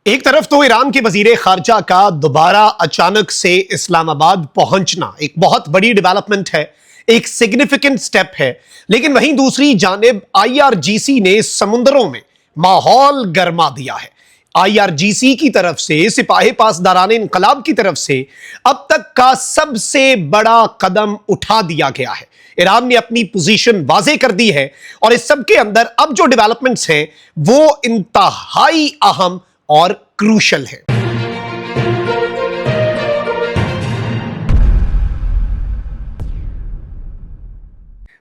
एक तरफ तो ईरान के वजीर खारजा का दोबारा अचानक से इस्लामाबाद पहुंचना एक बहुत बड़ी डेवलपमेंट है, एक सिग्निफिकेंट स्टेप है। लेकिन वहीं दूसरी जानिब आईआरजीसी ने समुंदरों में माहौल गरमा दिया है। आईआरजीसी की तरफ से, सिपाही पासदारान इनकलाब की तरफ से अब तक का सबसे बड़ा कदम उठा दिया गया है। ईरान ने अपनी पोजीशन वाजे कर दी है और इस सब के अंदर अब जो डेवलपमेंट्स हैं वो इंतहाई अहम और क्रूशल है।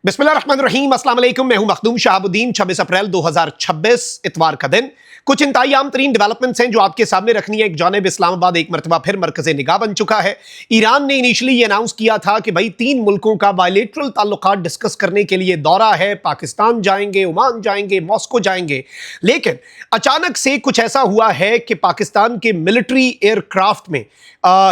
बिस्मिल्लाहिर्रहमानिर्रहीम, अस्सलाम वालेकुम। मैं हूं मखदूम शहाबुद्दीन। 26 अप्रैल 2026 इतवार का दिन। कुछ इंतहाई आम तरीन डेवलपमेंट्स हैं जो आपके सामने रखनी है। एक जानिब इस्लामाबाद एक मरतबा फिर मरकज़े निगाह बन चुका है। ईरान ने इनिशियली ये अनाउंस किया था कि भाई 3 मुल्कों का बायलैटरल ताल्लुकात डिस्कस करने के लिए दौरा है। पाकिस्तान जाएंगे, ओमान जाएंगे, मॉस्को जाएंगे। लेकिन अचानक से कुछ ऐसा हुआ है कि पाकिस्तान के मिलिट्री एयरक्राफ्ट में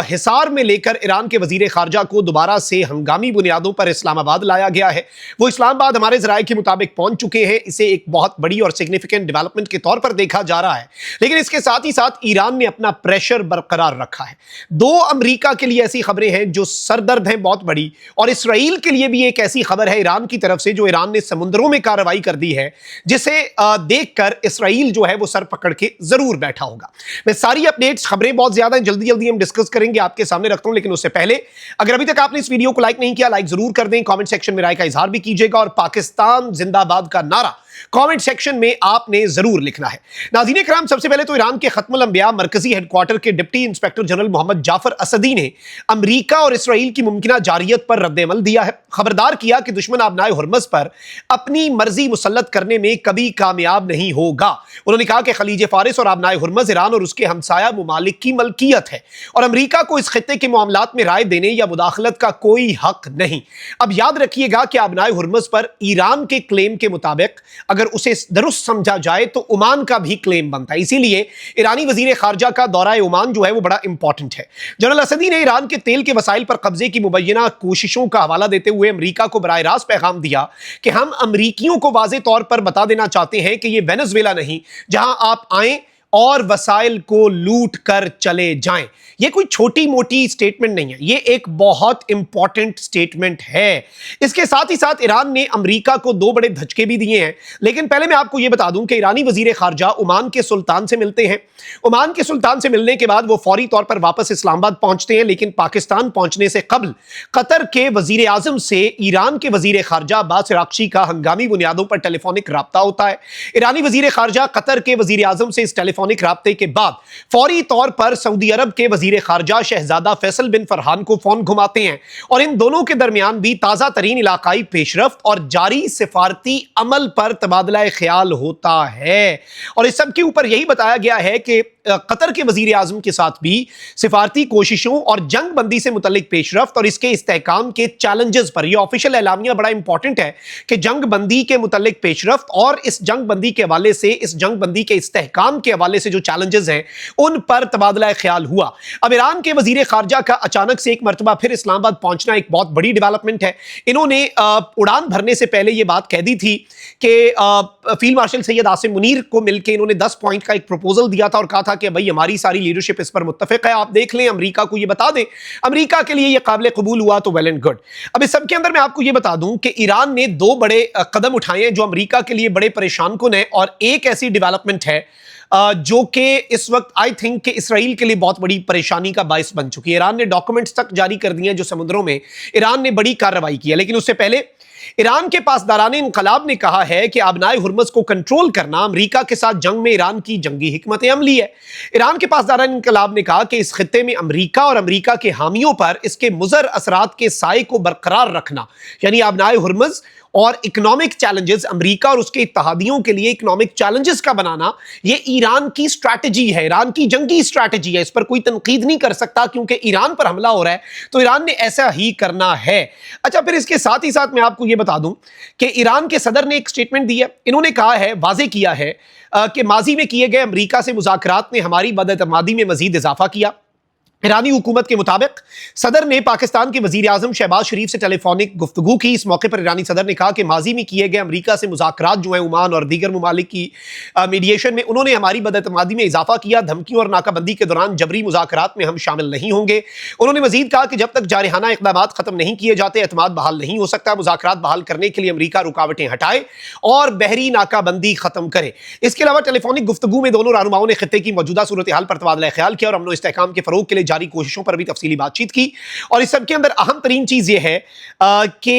हिसार में लेकर ईरान के वजीर खारजा को दोबारा से हंगामी बुनियादों पर इस्लामाबाद लाया गया है। वो इस्लामाबाद हमारे ज़राए के मुताबिक पहुंच चुके हैं। इसे एक बहुत बड़ी और सिग्निफिकेंट डेवलपमेंट के तौर पर देखा जा रहा है। लेकिन इसके साथ ही साथ ईरान ने अपना प्रेशर बरकरार रखा है। 2 अमेरिका के लिए ऐसी खबरें हैं जो सरदर्द हैं, बहुत बड़ी, और इसराइल के लिए भी एक ऐसी खबर है ईरान की तरफ से जो ईरान ने समुद्रों में कार्रवाई कर दी है, जिसे देखकर इसराइल जो है वो सर पकड़ के जरूर बैठा होगा। मैं सारी अपडेट्स, खबरें बहुत ज्यादा हैं, जल्दी जल्दी हम डिस्कस करेंगे, आपके सामने रखता हूं। लेकिन उससे पहले अगर अभी तक आपने इस वीडियो को लाइक नहीं किया, लाइक जरूर कर दें। कमेंट सेक्शन में राय का इजहार भी कीजिएगा और पाकिस्तान जिंदाबाद का नारा कमेंट सेक्शन में आपने जरूर लिखना है। नाज़रीन कराम, सबसे पहले तो ईरान के खत्मुल अंबिया मरकजी हेडक्वार्टर के deputy inspector general Mohammad Jafar Asadi ने अमेरिका और इसराइल की मुमकिना जारियत पर रद्द-ए-अमल दिया है। खबरदार किया कि दुश्मन आबनाए हुर्मज़ पर अपनी मर्जी मुसल्लत करने में कभी कामयाब नहीं होगा। उन्होंने कहा कि खलीज फारिस और आबनाए हुर्मज़ ईरान और उसके हमसाया मुमालिक की मलकियत है और अमेरिका को इस खित्ते के मामलात में राय देने या मुदाखलत का कोई हक नहीं। अब याद रखिएगा कि आबनाए हुर्मज़ पर ईरान के क्लेम के मुताबिक अगर उसे दुरुस्त समझा जाए तो ओमान का भी क्लेम बनता है। इसीलिए ईरानी वजीर खारजा का दौरा ओमान जो है वो बड़ा इंपॉर्टेंट है। जनरल असदी ने ईरान के तेल के वसाइल पर कब्जे की मुबैना कोशिशों का हवाला देते हुए अमेरिका को बराह रास्त पैगाम दिया कि हम अमेरिकियों को वाज़े तौर पर बता देना चाहते हैं कि यह वेनेजुएला नहीं जहां आप आएं और वसाइल को लूट कर चले जाएं। यह कोई छोटी मोटी स्टेटमेंट नहीं है, यह एक बहुत इंपॉर्टेंट स्टेटमेंट है। इसके साथ ही साथ ईरान ने अमेरिका को 2 बड़े धचके भी दिए हैं। लेकिन पहले मैं आपको यह बता दूं कि ईरानी वजीर खारजा ओमान के सुल्तान से मिलते हैं। ओमान के सुल्तान से मिलने के बाद वो फौरी तौर पर वापस इस्लामाबाद पहुंचते हैं। लेकिन पाकिस्तान पहुंचने से कबल कतर के वजीर आजम से ईरान के वजीर खारजा अब्बास अराक्ची का हंगामी बुनियादों पर टेलीफोनिक राब्ता होता है। ईरानी वजीर खारजा कतर के वजीर आजम से इस टेलीफोनिक राब्ते के बाद फौरी तौर पर सऊदी अरब के वजीर खारजा शहजादा फैसल बिन फरहान को फोन घुमाते हैं और इन दोनों के दरमियान भी ताजा तरीन इलाकाई पेशरफ्त और जारी सिफारती अमल पर तबादला ख्याल होता है। और इस सब के ऊपर यही बताया गया है कि कतर के वजीर आजम के साथ भी सिफारती कोशिशों और जंग बंदी से मुतल्लिक पेशरफ्त और इसके इस्तेहकाम के चैलेंजेस पर, यह ऑफिशियल एलामिया बड़ा इंपॉर्टेंट है कि जंग बंदी के मुतल्लिक पेशरफ्त और इस जंग बंदी के हवाले से, इस जंग बंदी के इस्तेहकाम के हवाले से जो चैलेंजेस हैं उन पर तबादला ख्याल हुआ। अब ईरान के वजीर खारजा का अचानक से एक मरतबा फिर इस्लामाबाद पहुंचना एक बहुत बड़ी डेवलपमेंट है। इन्होंने उड़ान भरने से पहले यह बात कह दी थी कि फील्ड मार्शल सैयद आसिम मुनीर को मिलकर इन्होंने 10 पॉइंट का एक प्रपोजल दिया था और कहा था कि भाई हमारी सारी लीडरशिप इस पर मुत्तफिक है, आप देख लें, अमेरिका को ये बता दें। अमेरिका के लिए ये काबिल कबूल हुआ तो वेल एंड गुड। अब इस सब के अंदर मैं आपको ये बता दूं कि ईरान ने 2 बड़े कदम उठाए हैं जो अमेरिका के लिए बड़े परेशान कुन है और एक ऐसी डेवलपमेंट है जो कि इस वक्त आई थिंक कि इसराइल के लिए बहुत बड़ी परेशानी का बायस बन चुकी है। ईरान ने डॉक्यूमेंट्स तक जारी कर दिए हैं जो समुद्रों में ईरान ने बड़ी कार्रवाई की है। लेकिन उससे पहले ईरान के पासदारान इनकलाब ने कहा है कि आबनाए हुर्मज़ को कंट्रोल करना अमेरिका के साथ जंग में ईरान की जंगी हिकमत अमली है। ईरान के पासदारान इनकलाब ने कहा कि इस खित्ते में अमेरिका और अमेरिका के हामियों पर इसके मुज़र असरात के साए को बरकरार रखना, यानी आबनाए हुर्मज़ और इकोनॉमिक चैलेंजेस, अमेरिका और उसके इत्तहादियों के लिए इकोनॉमिक चैलेंजेस का बनाना, यह ईरान की स्ट्रैटेजी है, ईरान की जंगी स्ट्रैटेजी है। इस पर कोई तनकीद नहीं कर सकता क्योंकि ईरान पर हमला हो रहा है तो ईरान ने ऐसा ही करना है। अच्छा, फिर इसके साथ ही साथ मैं आपको यह बता दूं कि ईरान के सदर ने एक स्टेटमेंट दी है। इन्होंने कहा है, वाजे किया है कि माजी में किए गए अमेरिका से मुज़ाकरात ने हमारी बदअतमादी में मजीद इजाफा किया। ईरानी हुकूमत के मुताबिक सदर ने पाकिस्तान के वजीर आजम शहबाज शरीफ से टेलीफोनिक गुफ्तगू की। इस मौके पर ईरानी सदर ने कहा कि माजी में किए गए अमरीका से मुज़ाकरात जो है ओमान और दीगर ममालिक की मीडिएशन में उन्होंने हमारी बदअतमादी में इजाफा किया। धमकियों और नाकाबंदी के दौरान जबरी मुज़ाकरात में हम शामिल नहीं होंगे। उन्होंने मजीद कहा कि जब तक जारहाना इक़दाम खत्म नहीं किए जाते एतमाद बहाल नहीं हो सकता। मुज़ाकरात बहाल करने के लिए अमरीका रुकावटें हटाए और बहरी नाकाबंदी खत्म करे। इसके अलावा टेलीफोनिक गुफ्तगू में दोनों रहनुमाओं ने खित्ते की मौजूदा सूरत हाल पर तबादला ख्याल किया और अमन व इस्तेहकाम के फरोग के लिए जारी कोशिशों पर भी तफसीली बातचीत की। और इस सब के अंदर अहम तरीन चीज यह है कि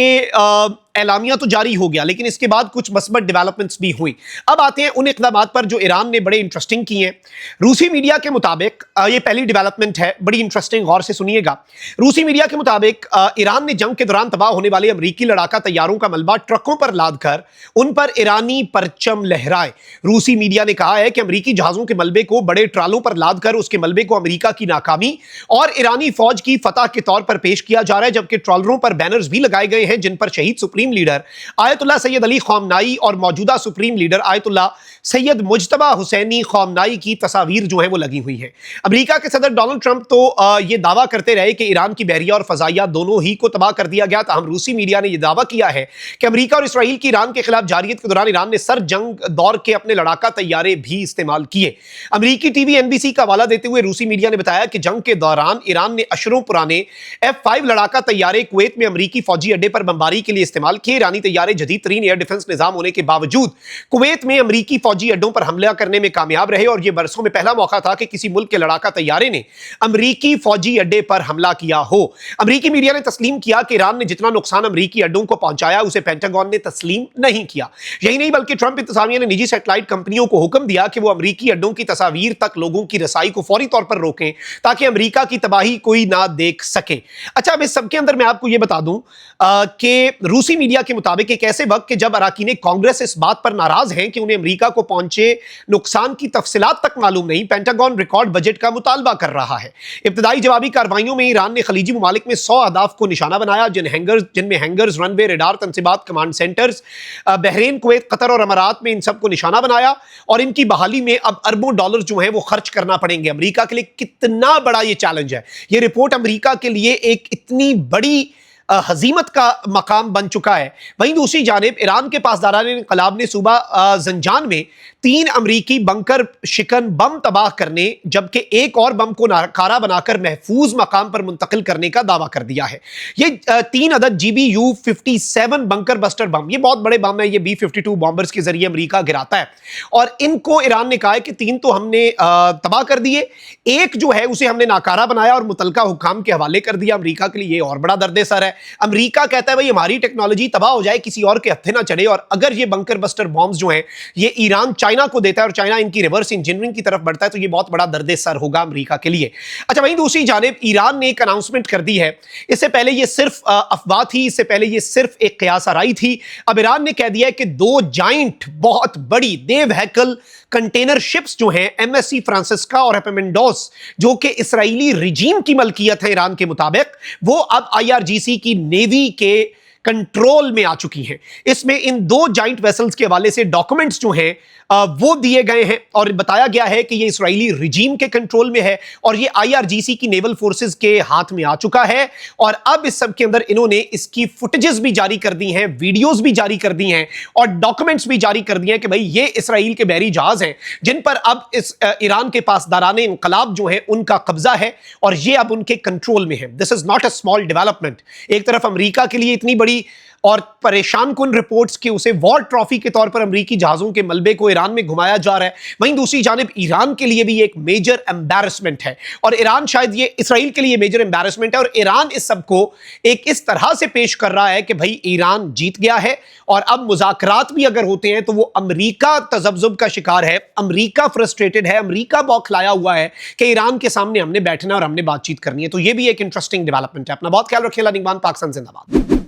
एलामिया तो जारी हो गया, लेकिन इसके बाद कुछ मस्बत डेवलपमेंट्स भी हुई। अब आते हैं उन इक़दामात पर जो ईरान ने बड़े इंटरेस्टिंग किए हैं। रूसी मीडिया के मुताबिक ये पहली डेवलपमेंट है, बड़ी इंटरेस्टिंग, गौर से सुनिएगा। रूसी मीडिया के मुताबिक ईरान ने जंग के दौरान तबाह होने वाले अमरीकी लड़ाका तैयारों का मलबा ट्रकों पर लाद कर उन पर ईरानी परचम लहराए। रूसी मीडिया ने कहा है कि अमरीकी जहाजों के मलबे को बड़े ट्रालों पर लाद कर उसके मलबे को अमरीका की नाकामी और ईरानी फौज की फतह के तौर पर पेश किया जा रहा है, जबकि ट्रॉलरों पर बैनर्स भी लगाए गए हैं जिन पर शहीद supreme leader Ayatollah Syed Ali Khamenei और मौजूदा supreme leader Ayatollah Syed Mojtaba Hosseini Khamenei की तस्वीर जो है वो लगी हुई है। अमेरिका के सदर डोनाल्ड ट्रंप तो ये दावा करते रहे कि ईरान की बहरिया और फजाइया दोनों ही को तबाह कर दिया गया। ताहम रूसी मीडिया ने यह दावा किया है कि अमेरिका और इसराइल की ईरान के खिलाफ जारियत के दौरान ईरान ने सर जंग दौर के अपने लड़ाका तैयारे भी इस्तेमाल किए। अमेरिकी टीवी NBC का हवाला देते हुए रूसी मीडिया ने बताया कि जंग के दौरान ईरान ने अशरों पुराने F5 लड़ाका तैयारे कुवैत में अमेरिकी फौजी अड्डे पर बमबारी के लिए इस्तेमाल किए। ईरानी तैयारे जदीद तरीन एयर डिफेंस निजाम होने के बावजूद कुवैत में अमेरिकी फौजी अड्डों पर हमला करने में कामयाब रहे और यह बरसों में पहला मौका था कि किसी मुल्क के लड़ाका तैयारे ने अमेरिकी फौजी अड्डे पर हमला किया हो। अमेरिकी मीडिया ने तस्लीम किया कि ईरान ने जितना नुकसान अमेरिकी अड्डों को पहुंचाया उसे पेंटागन ने तस्लीम नहीं किया। यही नहीं बल्कि ट्रंप इंतजामिया ने निजी सैटेलाइट कंपनियों को हुक्म दिया कि वो अमेरिकी अड्डों की तस्वीर तक लोगों की रसाई को फौरी तौर पर रोकें ताकि अमेरिका की तबाही कोई ना देख सके। अच्छा, अब इस सबके अंदर मैं आपको यह बता दूं कि रूसी मीडिया के मुताबिक एक ऐसे वक्त के जब अराकीन कांग्रेस इस बात पर नाराज हैं कि उन्हें अमेरिका को पहुंचे नुकसान की तफसीलात तक मालूम नहीं, पेंटागन रिकॉर्ड बजट का मुतालबा कर रहा है। इब्तदाई जवाबी कार्रवाइयों में ईरान ने खलीजी ममालिक में 100 अहदाफ को निशाना बनाया जिनमें हैंगर्स, रनवे, रेडार, तंसीबात, command centres, Bahrain, Kuwait, Qatar और अमारात में इन सबको निशाना बनाया और इनकी बहाली में अब अरबों डॉलर जो है वो खर्च करना पड़ेंगे। अमेरिका के लिए कितना बड़ा ये चैलेंज है। ये रिपोर्ट अमेरिका के लिए एक इतनी बड़ी हजीमत का मकाम बन चुका है। वहीं दूसरी जानिब ईरान के पासदारान इन्कलाब ने सूबा जंजान में 3 अमरीकी बंकर शिकन बम तबाह करने जबकि एक और बम को नाकारा बनाकर महफूज मकाम पर मुंतकिल करने का दावा कर दिया है। ये 3 अदद GBU-57 बंकर बस्टर बम, ये बहुत बड़े बम है, ये B-52 बॉम्बर्स के जरिए अमरीका गिराता है और इनको ईरान ने कहा है कि 3 तो हमने तबाह कर दिए, एक जो है उसे हमने नाकारा बनाया और मुतलका हुकाम के हवाले कर दिया। अमरीका के लिए ये और बड़ा दर्द-ए-सर है। अमेरिका कहता है भाई हमारी टेक्नोलॉजी तबाह हो जाए, किसी और के हत्थे ना चढ़े, और अगर ये बंकर बस्टर बॉम्ब्स जो हैं ये ईरान चाइना को देता है और चाइना इनकी रिवर्स इंजीनियरिंग की तरफ बढ़ता है तो ये बहुत बड़ा दर्द सर होगा अमेरिका के लिए। अच्छा, वहीं दूसरी जानिब ईरान ने एक अनाउंसमेंट कर दी है। इससे पहले ये सिर्फ अफवाह थी, इससे पहले ये सिर्फ एक कयास आराई थी। अब ईरान ने कह दिया है कि 2 जाइंट बहुत बड़ी देव हैकल कंटेनर शिप्स जो हैं MSC फ्रांसिस्का और एपेमेंडोस जो कि इसराइली रिजीम की मलकियत है ईरान के मुताबिक, वो अब IRGC की नेवी के कंट्रोल में आ चुकी हैं। इसमें इन 2 जाइंट वेसल्स के हवाले से डॉक्यूमेंट्स जो हैं वो दिए गए हैं और बताया गया है कि ये इसराइली रिजीम के कंट्रोल में है और ये IRGC की नेवल फोर्सेस के हाथ में आ चुका है। और अब इस सब के अंदर इन्होंने इसकी फुटेजेस भी जारी कर दी हैं, वीडियोस भी जारी कर दी हैं और डॉक्यूमेंट्स भी जारी कर दिए हैं कि भाई ये इसराइल के बहरी जहाज हैं जिन पर अब इस ईरान के पास दाराने इनकलाब जो है उनका कब्जा है और ये अब उनके कंट्रोल में है। This is not a small development. एक तरफ अमेरिका के लिए इतनी बड़ी और परेशान कुन रिपोर्ट्स कि उसे वॉर ट्रॉफी के तौर पर अमेरिकी जहाजों के मलबे को ईरान में घुमाया जा रहा है, वहीं दूसरी जानिब ईरान के लिए भी एक मेजर एम्बैरेसमेंट है और ईरान शायद ये इसराइल के लिए मेजर एम्बैरेसमेंट है और ईरान इस सब को एक इस तरह से पेश कर रहा है कि भाई ईरान जीत गया है और अब मुज़ाकरात भी अगर होते हैं तो वो अमेरिका तज़ब्ज़ुब का शिकार है, अमेरिका फ्रस्ट्रेटेड है, अमेरिका बौखलाया हुआ है कि ईरान के सामने हमने बैठना और हमने बातचीत करनी है। तो ये भी एक इंटरेस्टिंग डेवलपमेंट है। अपना बहुत ख्याल रखिए। निगमान, पाकिस्तान जिंदाबाद।